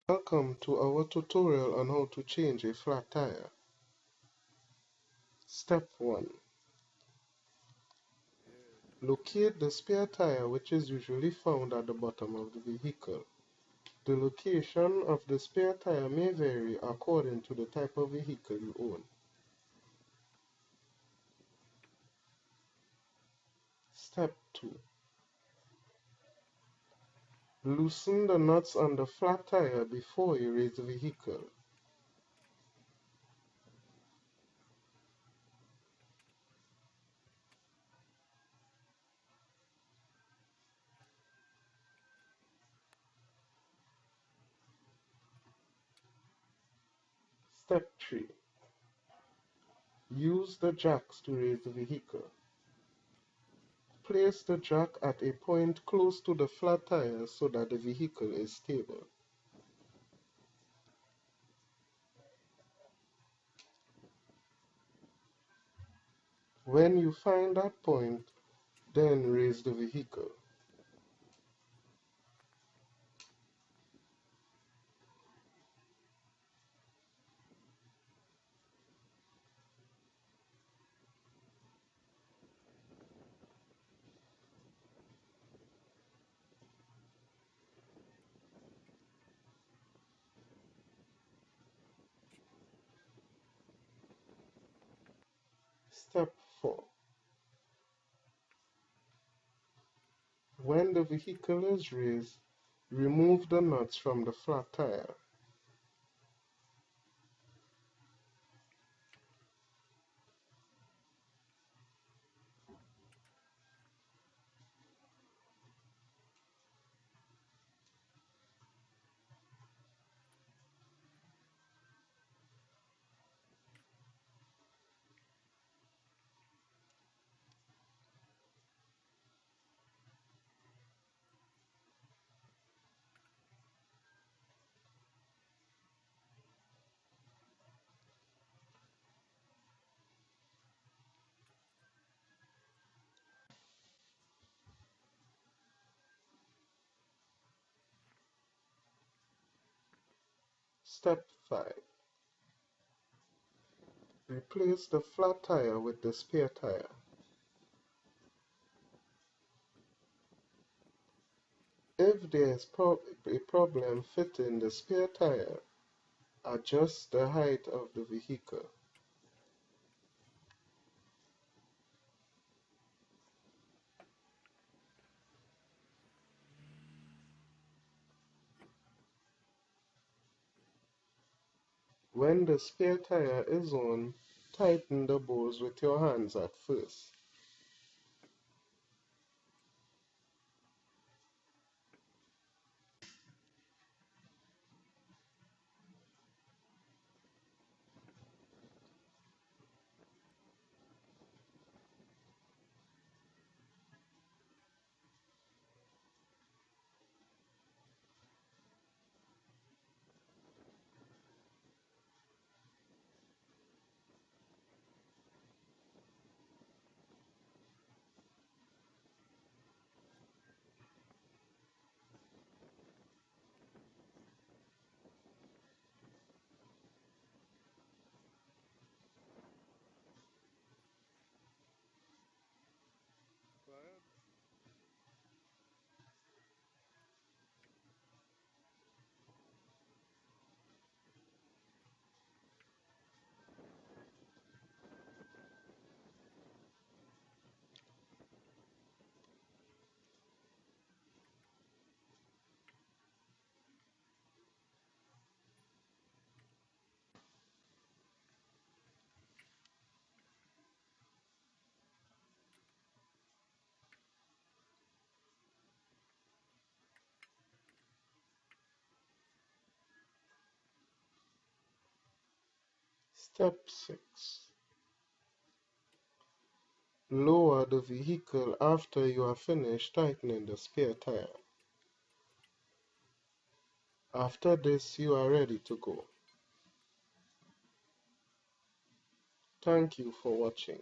Welcome to our tutorial on how to change a flat tire. Step 1. Locate the spare tire, which is usually found at the bottom of the vehicle. The location of the spare tire may vary according to the type of vehicle you own. Step 2. Loosen the nuts on the flat tire before you raise the vehicle. Step 3. Use the jacks to raise the vehicle. Place the jack at a point close to the flat tire so that the vehicle is stable. When you find that point, then raise the vehicle. Step 4. When the vehicle is raised, remove the nuts from the flat tire. Step 5. Replace the flat tire with the spare tire. If there is a problem fitting the spare tire, adjust the height of the vehicle. When the spare tire is on, tighten the bolts with your hands at first. Step 6. Lower the vehicle after you are finished tightening the spare tire. After this, you are ready to go. Thank you for watching.